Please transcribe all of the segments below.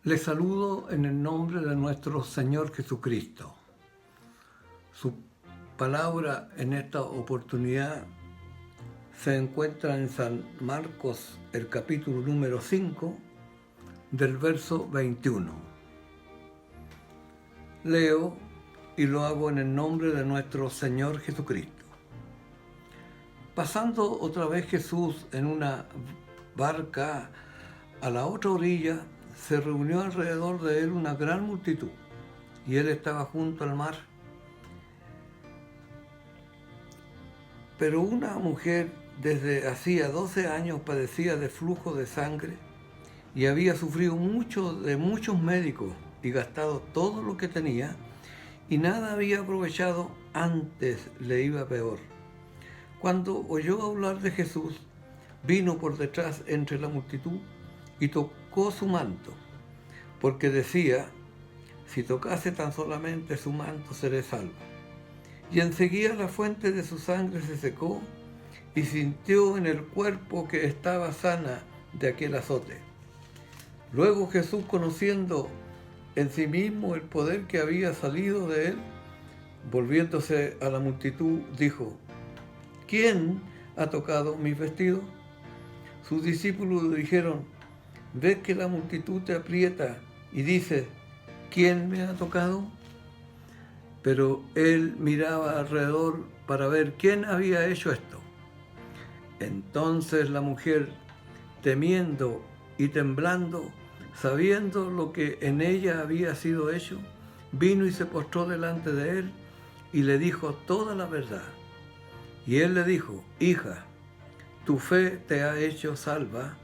Les saludo en el nombre de nuestro Señor Jesucristo. Su palabra en esta oportunidad se encuentra en San Marcos, el capítulo número 5, del verso 21. Leo y lo hago en el nombre de nuestro Señor Jesucristo. Pasando otra vez Jesús en una barca a la otra orilla, se reunió alrededor de él una gran multitud, y él estaba junto al mar. Pero una mujer desde hacía 12 años padecía de flujo de sangre y había sufrido mucho de muchos médicos y gastado todo lo que tenía, y nada había aprovechado, antes le iba peor. Cuando oyó hablar de Jesús, vino por detrás entre la multitud y tocó su manto, porque decía: si tocase tan solamente su manto, seré salva. Y enseguida la fuente de su sangre se secó, y sintió en el cuerpo que estaba sana de aquel azote. Luego Jesús, conociendo en sí mismo el poder que había salido de él, volviéndose a la multitud, dijo: ¿quién ha tocado mis vestidos? Sus discípulos le dijeron: ¿ves que la multitud te aprieta y dices: ¿quién me ha tocado? Pero él miraba alrededor para ver quién había hecho esto. Entonces la mujer, temiendo y temblando, sabiendo lo que en ella había sido hecho, vino y se postró delante de él y le dijo toda la verdad. Y él le dijo: hija, tu fe te ha hecho salva,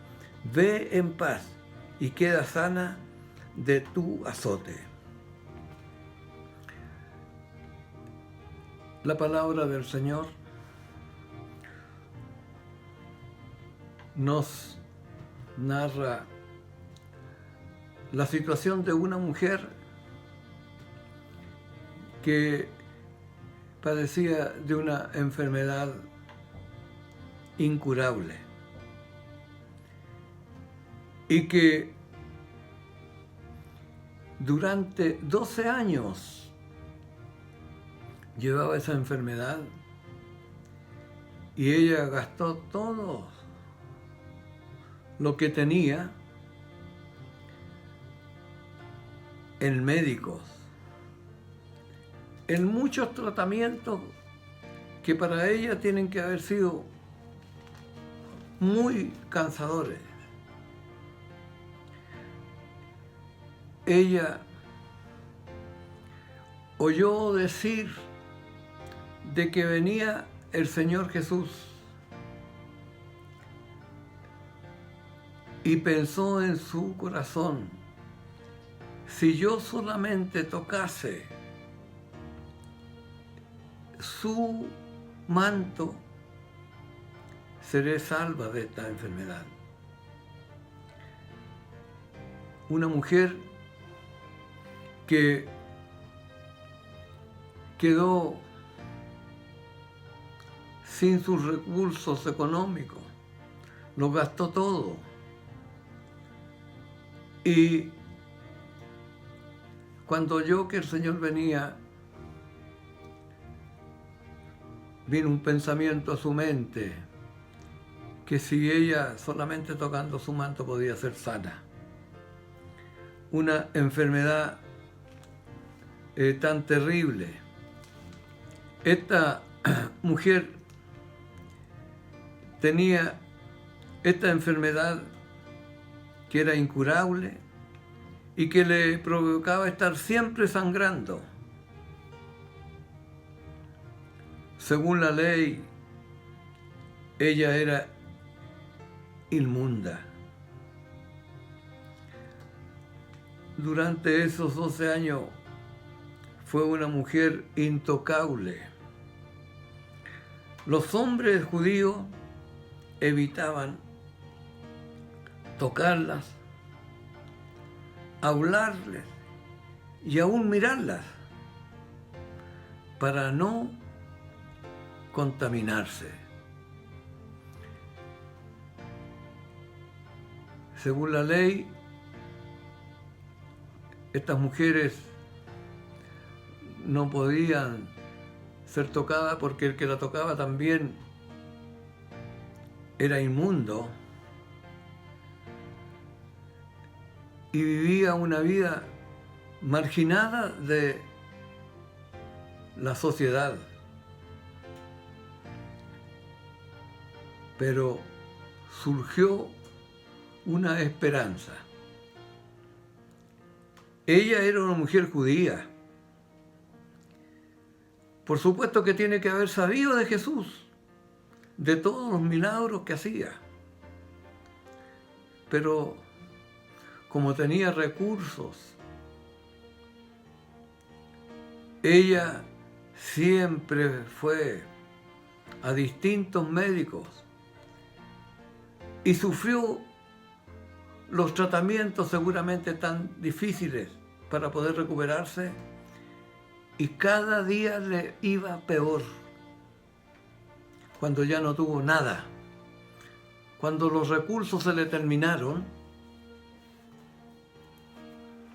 ve en paz y queda sana de tu azote. La palabra del Señor nos narra la situación de una mujer que padecía de una enfermedad incurable y que durante 12 años llevaba esa enfermedad, y ella gastó todo lo que tenía en médicos, en muchos tratamientos que para ella tienen que haber sido muy cansadores. Ella oyó decir de que venía el Señor Jesús y pensó en su corazón: si yo solamente tocase su manto, seré salva de esta enfermedad. Una mujer que quedó sin sus recursos económicos, lo gastó todo, y cuando oyó que el Señor venía, vino un pensamiento a su mente, que si ella solamente tocando su manto podía ser sana. Una enfermedad tan terrible. Esta mujer tenía esta enfermedad que era incurable y que le provocaba estar siempre sangrando. Según la ley, ella era inmunda. Durante esos 12 años fue una mujer intocable. Los hombres judíos evitaban tocarlas, hablarles y aún mirarlas, para no contaminarse. Según la ley, estas mujeres no podían ser tocadas porque el que la tocaba también era inmundo y vivía una vida marginada de la sociedad. Pero surgió una esperanza. Ella era una mujer judía. Por supuesto que tiene que haber sabido de Jesús, de todos los milagros que hacía. Pero como tenía recursos, ella siempre fue a distintos médicos y sufrió los tratamientos seguramente tan difíciles para poder recuperarse, y cada día le iba peor. Cuando ya no tuvo nada, cuando los recursos se le terminaron,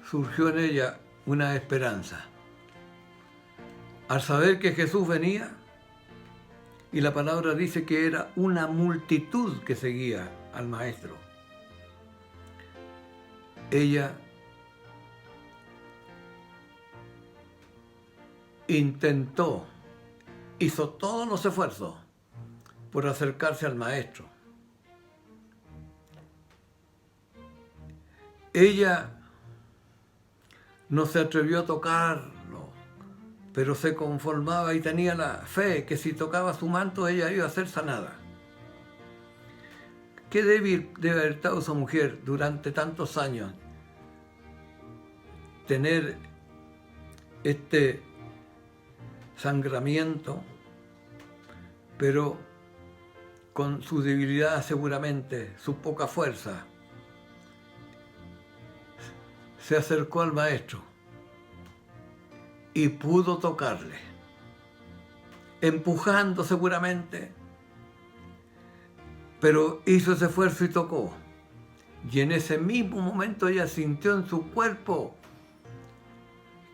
surgió en ella una esperanza. Al saber que Jesús venía, y la palabra dice que era una multitud que seguía al Maestro, ella intentó, hizo todos los esfuerzos por acercarse al Maestro. Ella no se atrevió a tocarlo, pero se conformaba y tenía la fe que si tocaba su manto ella iba a ser sanada. Qué débil debe haber estado esa mujer durante tantos años. Tener este sangramiento, pero con su debilidad seguramente, su poca fuerza, se acercó al Maestro y pudo tocarle, empujando seguramente, pero hizo ese esfuerzo y tocó. Y en ese mismo momento ella sintió en su cuerpo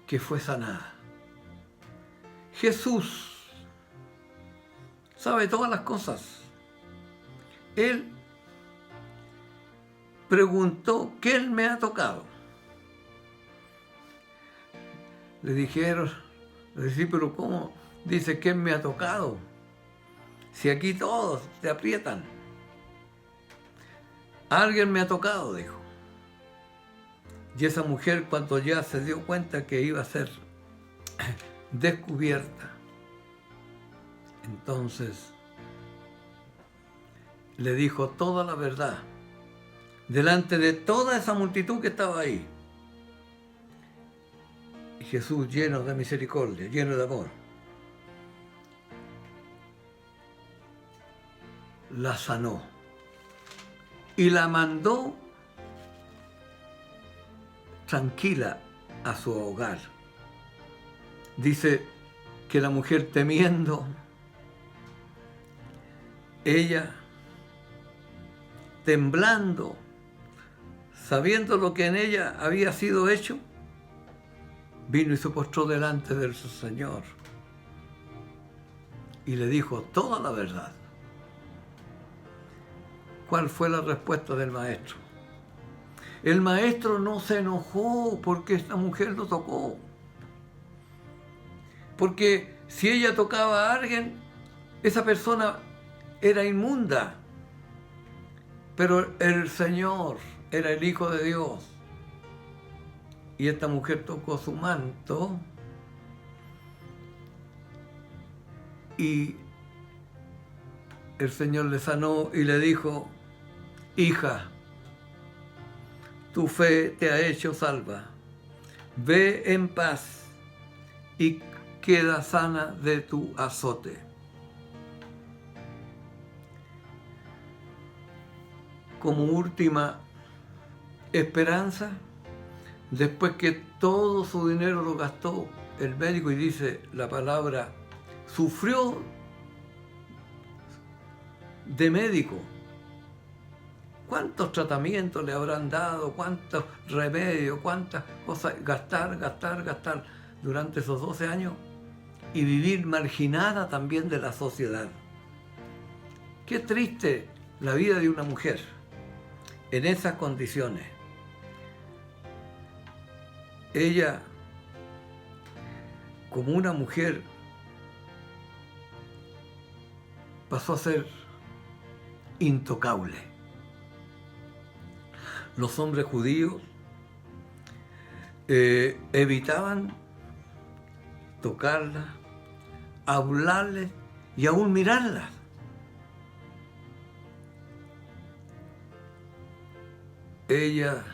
que fue sanada. Jesús sabe todas las cosas. Él preguntó, ¿quién me ha tocado? Le dijeron, los discípulos, ¿cómo? Dice, ¿quién me ha tocado? Si aquí todos te aprietan. Alguien me ha tocado, dijo. Y esa mujer, cuando ya se dio cuenta que iba a ser descubierta, entonces le dijo toda la verdad delante de toda esa multitud que estaba ahí. Y Jesús, lleno de misericordia, lleno de amor, la sanó y la mandó tranquila a su hogar. Dice que la mujer, temiendo, ella temblando, sabiendo lo que en ella había sido hecho, vino y se postró delante del Señor y le dijo toda la verdad. ¿Cuál fue la respuesta del Maestro? El Maestro no se enojó porque esta mujer lo tocó. Porque si ella tocaba a alguien, esa persona era inmunda. Pero el Señor era el Hijo de Dios. Y esta mujer tocó su manto y el Señor le sanó y le dijo, hija, tu fe te ha hecho salva. Ve en paz y queda sana de tu azote. Como última esperanza, después que todo su dinero lo gastó el médico, y dice la palabra, sufrió de médico, ¿Cuántos tratamientos le habrán dado? ¿Cuántos remedios? ¿Cuántas cosas? Gastar durante esos 12 años y vivir marginada también de la sociedad. Qué triste la vida de una mujer en esas condiciones. Ella, como una mujer, pasó a ser intocable. Los hombres judíos evitaban tocarla, hablarles y aún mirarlas. Ella,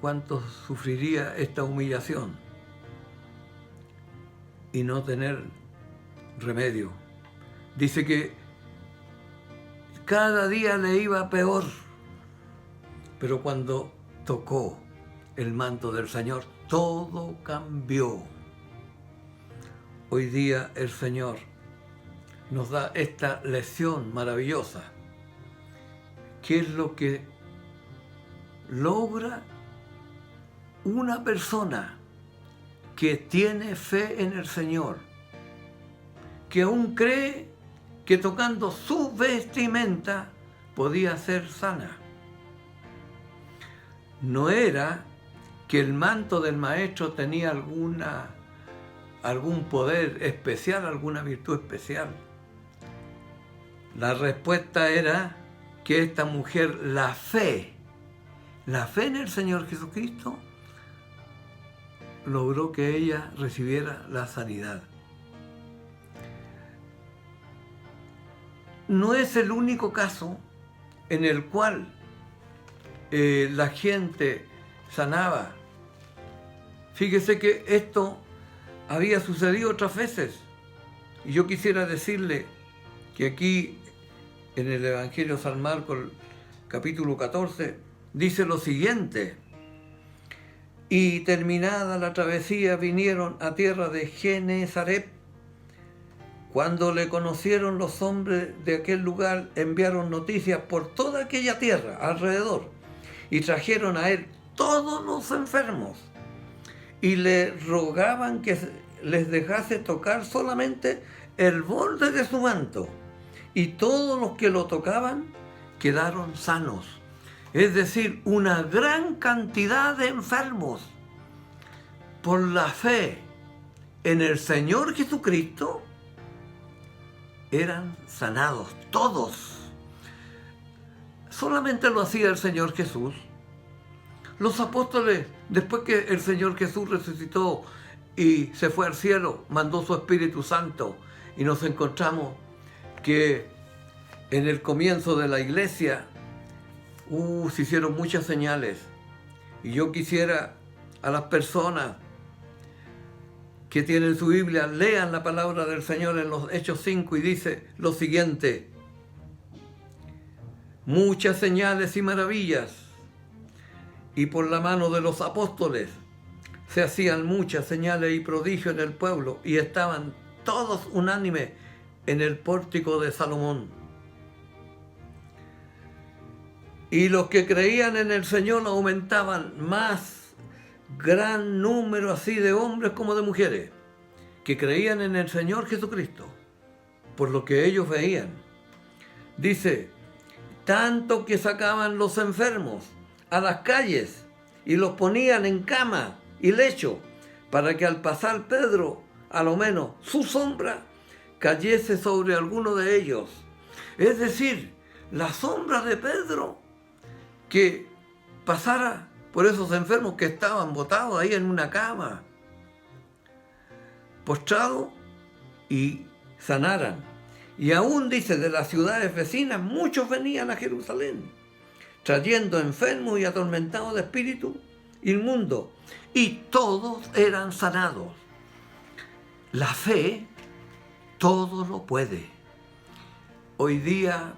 ¿cuánto sufriría esta humillación y no tener remedio? Dice que cada día le iba peor, pero cuando tocó el manto del Señor, todo cambió. Hoy día el Señor nos da esta lección maravillosa. ¿Qué es lo que logra una persona que tiene fe en el Señor, que aún cree que tocando su vestimenta podía ser sana? No era que el manto del maestro tenía algún poder especial, alguna virtud especial. La respuesta era que esta mujer, la fe en el Señor Jesucristo, logró que ella recibiera la sanidad. No es el único caso en el cual la gente sanaba. Fíjese que esto había sucedido otras veces. Y yo quisiera decirle que aquí en el Evangelio de San Marcos, capítulo 14, dice lo siguiente: y terminada la travesía vinieron a tierra de Genesaret. Cuando le conocieron los hombres de aquel lugar, enviaron noticias por toda aquella tierra alrededor y trajeron a él todos los enfermos y le rogaban que les dejase tocar solamente el borde de su manto, y todos los que lo tocaban quedaron sanos. Es decir, una gran cantidad de enfermos, por la fe en el Señor Jesucristo, eran sanados, todos. Solamente lo hacía el Señor Jesús. Los apóstoles, después que el Señor Jesús resucitó y se fue al cielo, mandó su Espíritu Santo, y nos encontramos que en el comienzo de la iglesia se hicieron muchas señales. Y yo quisiera a las personas que tienen su Biblia, lean la palabra del Señor en los Hechos 5, y dice lo siguiente: muchas señales y maravillas, y por la mano de los apóstoles se hacían muchas señales y prodigios en el pueblo, y estaban todos unánimes en el pórtico de Salomón. Y los que creían en el Señor aumentaban más, gran número así de hombres como de mujeres, que creían en el Señor Jesucristo, por lo que ellos veían. Dice, tanto que sacaban los enfermos a las calles y los ponían en cama y lecho, para que al pasar Pedro, a lo menos su sombra cayese sobre alguno de ellos. Es decir, la sombra de Pedro que pasara por esos enfermos que estaban botados ahí en una cama, postrados, y sanaran. Y aún dice, de las ciudades vecinas muchos venían a Jerusalén, trayendo enfermos y atormentados de espíritu inmundo, y todos eran sanados. La fe todo lo puede. Hoy día,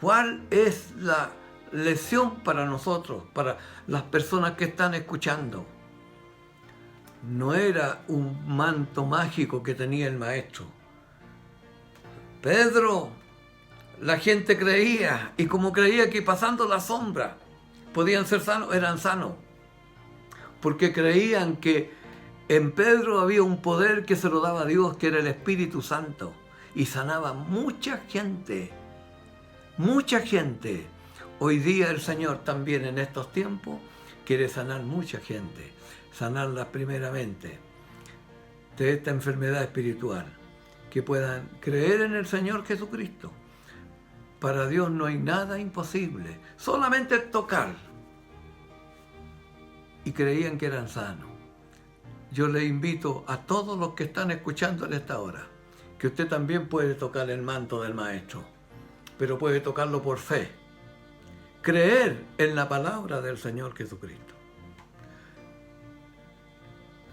¿cuál es la lección para nosotros, para las personas que están escuchando? No era un manto mágico que tenía el maestro. Pedro, La gente creía, y como creía que pasando la sombra podían ser sanos, eran sanos. Porque creían que en Pedro había un poder que se lo daba Dios, que era el Espíritu Santo, y sanaba mucha gente. Mucha gente. Hoy día el Señor también en estos tiempos quiere sanar mucha gente, sanarla primeramente de esta enfermedad espiritual, que puedan creer en el Señor Jesucristo. Para Dios no hay nada imposible, solamente tocar. Y creían que eran sanos. Yo le invito a todos los que están escuchando en esta hora, que usted también puede tocar el manto del Maestro, pero puede tocarlo por fe. Creer en la palabra del Señor Jesucristo.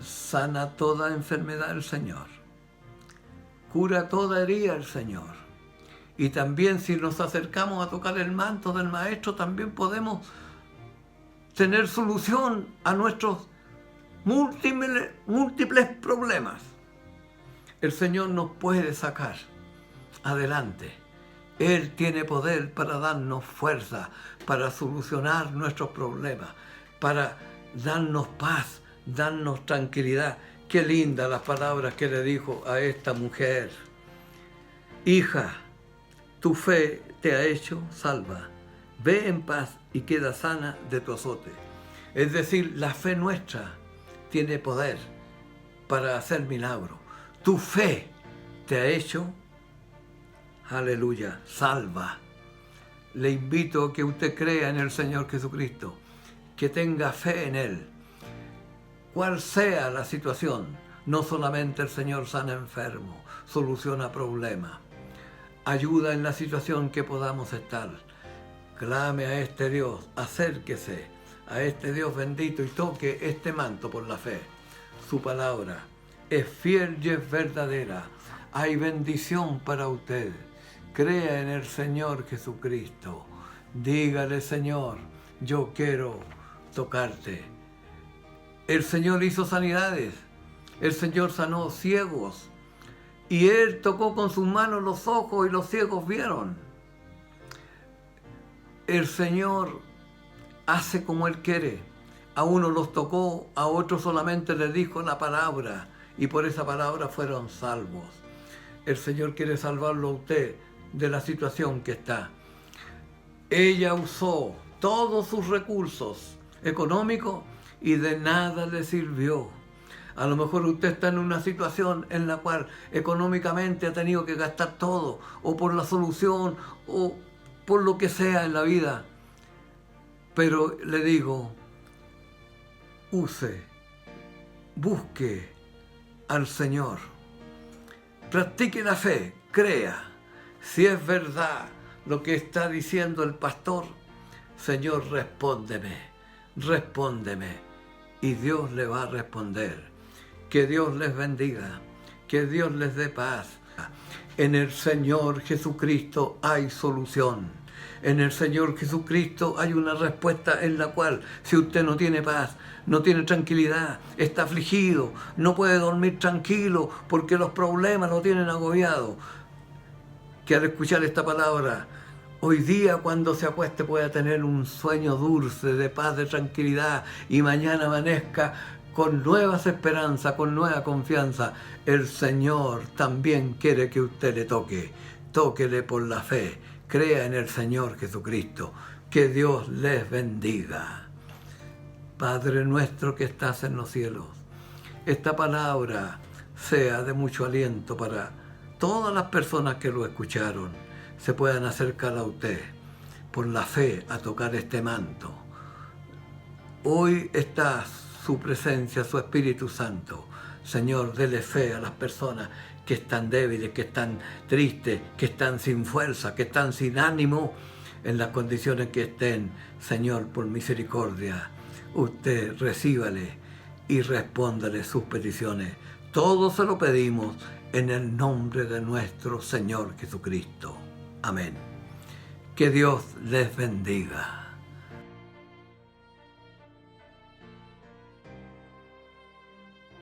Sana toda enfermedad el Señor. Cura toda herida el Señor. Y también si nos acercamos a tocar el manto del Maestro, también podemos tener solución a nuestros múltiples problemas. El Señor nos puede sacar adelante. Él tiene poder para darnos fuerza, para solucionar nuestros problemas, para darnos paz, darnos tranquilidad. Qué lindas las palabras que le dijo a esta mujer. Hija, tu fe te ha hecho salva. Ve en paz y queda sana de tu azote. Es decir, la fe nuestra tiene poder para hacer milagros. Tu fe te ha hecho, aleluya, salva. Le invito a que usted crea en el Señor Jesucristo, que tenga fe en Él. Cual sea la situación, no solamente el Señor sana enfermos, soluciona problemas, ayuda en la situación que podamos estar. Clame a este Dios, acérquese a este Dios bendito y toque este manto por la fe. Su palabra es fiel y es verdadera. Hay bendición para usted. Crea en el Señor Jesucristo. Dígale, Señor, yo quiero tocarte. El Señor hizo sanidades. El Señor sanó ciegos. Y Él tocó con sus manos los ojos y los ciegos vieron. El Señor hace como Él quiere. A unos los tocó, a otros solamente les dijo la palabra. Y por esa palabra fueron salvos. El Señor quiere salvarlo a usted de la situación que está. Ella usó todos sus recursos económicos y de nada le sirvió. A lo mejor usted está en una situación en la cual económicamente ha tenido que gastar todo, o por la solución, o por lo que sea en la vida. Pero le digo, use, busque al Señor. Practique la fe, crea. Si es verdad lo que está diciendo el pastor, Señor, respóndeme, respóndeme. Y Dios le va a responder. Que Dios les bendiga, que Dios les dé paz. En el Señor Jesucristo hay solución. En el Señor Jesucristo hay una respuesta en la cual, si usted no tiene paz, no tiene tranquilidad, está afligido, no puede dormir tranquilo porque los problemas lo tienen agobiado, que al escuchar esta palabra, hoy día cuando se acueste pueda tener un sueño dulce, de paz, de tranquilidad, y mañana amanezca con nuevas esperanzas, con nueva confianza. El Señor también quiere que usted le toque. Tóquele por la fe. Crea en el Señor Jesucristo. Que Dios les bendiga. Padre nuestro que estás en los cielos, esta palabra sea de mucho aliento para todas las personas que lo escucharon. Se puedan acercar a usted por la fe a tocar este manto. Hoy está su presencia, su Espíritu Santo. Señor, dele fe a las personas que están débiles, que están tristes, que están sin fuerza, que están sin ánimo, en las condiciones que estén. Señor, por misericordia, usted recíbale y respóndale sus peticiones. Todo se lo pedimos en el nombre de nuestro Señor Jesucristo. Amén. Que Dios les bendiga.